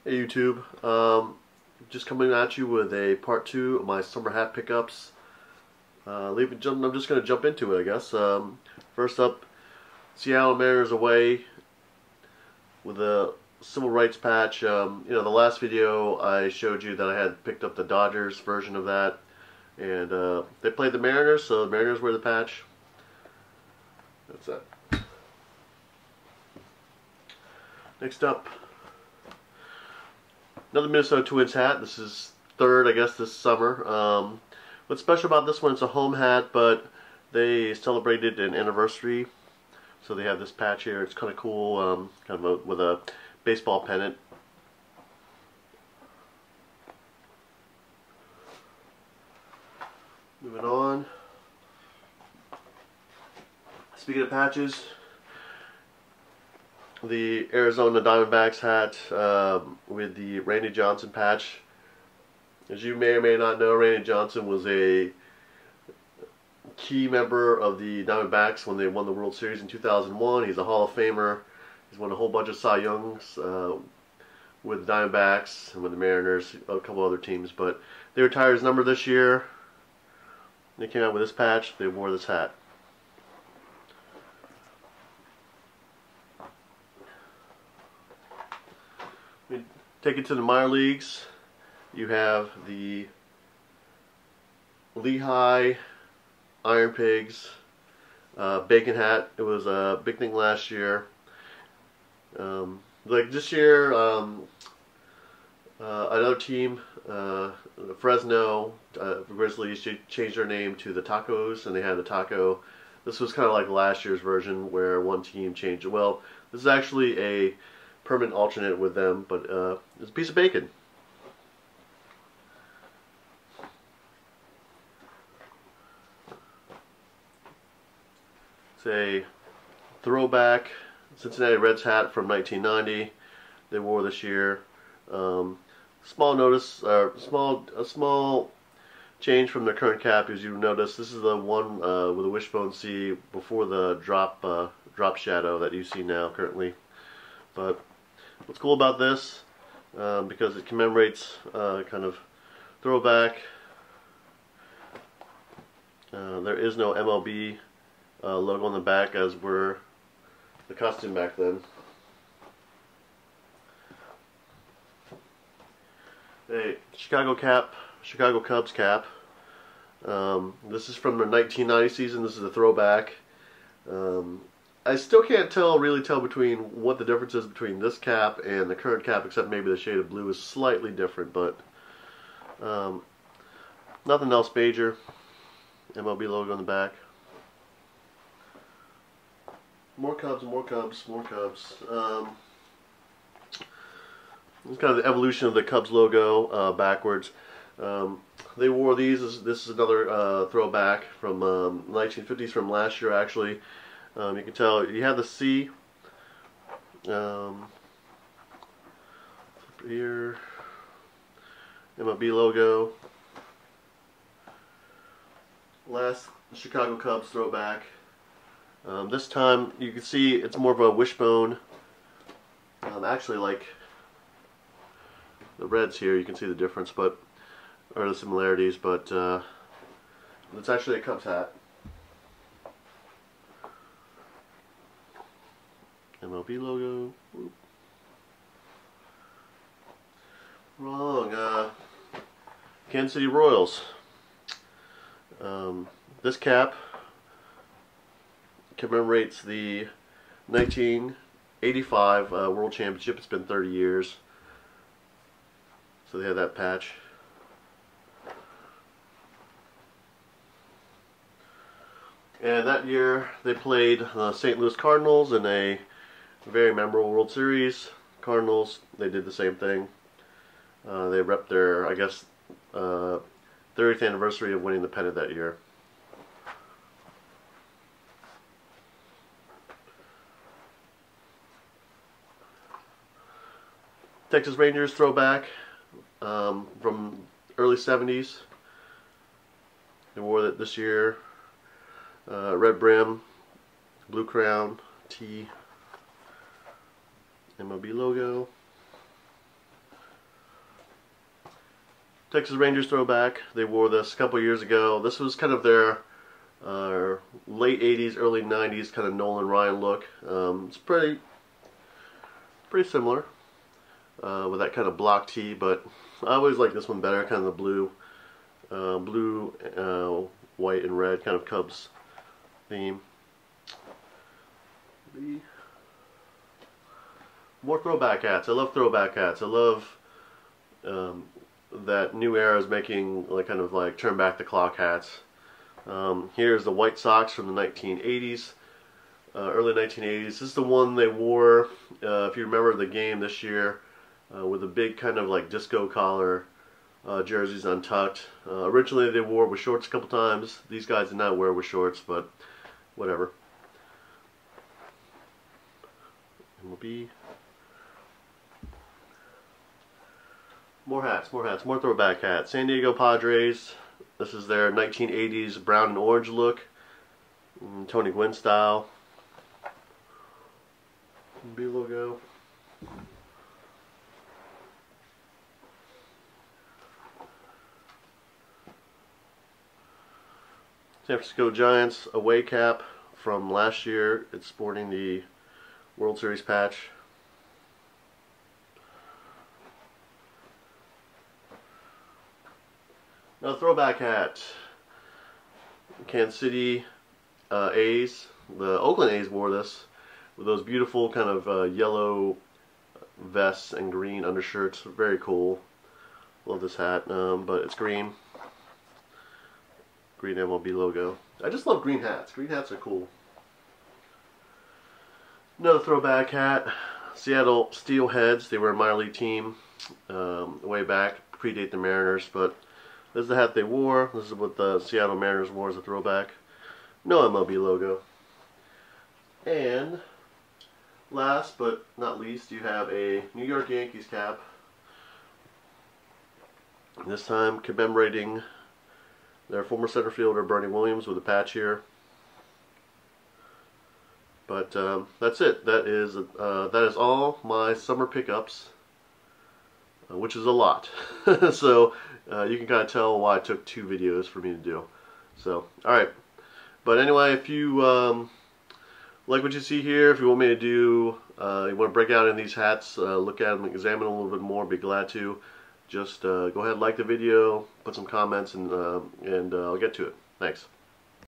Hey YouTube, just coming at you with a part 2 of my summer hat pickups. I'm just going to jump into it, I guess. First up, Seattle Mariners away with a civil rights patch. The last video I showed you that I had picked up the Dodgers version of that, and they played the Mariners, so the Mariners wear the patch. That's that. Next up, another Minnesota Twins hat. This is third, I guess, this summer. What's special about this one, it's a home hat, but they celebrated an anniversary. So they have this patch here. It's kind of cool, with a baseball pennant. Moving on. Speaking of patches, the Arizona Diamondbacks hat with the Randy Johnson patch. As you may or may not know, Randy Johnson was a key member of the Diamondbacks when they won the World Series in 2001. He's a Hall of Famer. He's won a whole bunch of Cy Youngs with the Diamondbacks and with the Mariners, a couple other teams. But they retired his number this year. They came out with this patch. They wore this hat. We take it to the minor leagues. You have the Lehigh Iron Pigs bacon hat. It was a big thing last year. Like this year, another team, Fresno Grizzlies, changed their name to the Tacos, and they had the taco. This was kind of like last year's version where one team changed it. Well, this is actually a permanent alternate with them, but it's a piece of bacon. It's a throwback Cincinnati Reds hat from 1990. They wore this year. Small notice, a small change from the current cap. As you notice, this is the one with the wishbone C before the drop shadow that you see now currently. But what's cool about this, because it commemorates kind of throwback. There is no MLB logo on the back, as were the costume back then. A Chicago Cubs cap. This is from the 1990 season. This is a throwback. I still can't really tell between what the difference is between this cap and the current cap, except maybe the shade of blue is slightly different, but nothing else major. MLB logo on the back. More Cubs, more Cubs, more Cubs. It's kind of the evolution of the Cubs logo backwards. They wore these. This is another throwback from 1950s, from last year actually. You can tell you have the C here, MLB logo. Last Chicago Cubs throwback. This time you can see it's more of a wishbone. Actually, like the Reds here, you can see the difference, or the similarities, but it's actually a Cubs hat. MLB logo. Whoop. Wrong. Kansas City Royals. This cap commemorates the 1985 World Championship. It's been 30 years. So they have that patch. And that year they played the St. Louis Cardinals in a very memorable World Series. Cardinals, they did the same thing. They repped their, I guess, 30th anniversary of winning the pennant that year. Texas Rangers throwback from early 70s. They wore that this year. Red brim, blue crown, T, MLB logo. Texas Rangers throwback. They wore this a couple years ago. This was kind of their late 80s, early 90s kind of Nolan Ryan look. It's pretty similar with that kind of block tee, but I always like this one better, kind of the blue, white and red kind of Cubs theme. More throwback hats. I love throwback hats. I love that new era is making like kind of like turn back the clock hats. Here's the White Sox from the 1980s, early 1980s. This is the one they wore, if you remember the game this year, with a big kind of like disco collar, jerseys untucked. Originally they wore with shorts a couple times. These guys did not wear with shorts, but whatever. MLB. More hats, more throwback hats. San Diego Padres. This is their 1980s brown and orange look. Tony Gwynn style. MLB logo. San Francisco Giants away cap from last year. It's sporting the World Series patch. Now throwback hat. Kansas City A's. The Oakland A's wore this with those beautiful kind of yellow vests and green undershirts. Very cool. Love this hat, but it's green. Green MLB logo. I just love green hats. Green hats are cool. Another throwback hat. Seattle Steelheads. They were a minor league team way back. Predate the Mariners, but this is the hat they wore. This is what the Seattle Mariners wore as a throwback. No MLB logo. And last but not least, you have a New York Yankees cap. This time commemorating their former center fielder Bernie Williams with a patch here. But that's it. That is all my summer pickups, which is a lot. So you can kind of tell why it took 2 videos for me to do. So, alright. But anyway, if you like what you see here, if you want me to do, you want to break out in these hats, look at them, examine them a little bit more, be glad to. Just go ahead and like the video, put some comments, and I'll get to it. Thanks.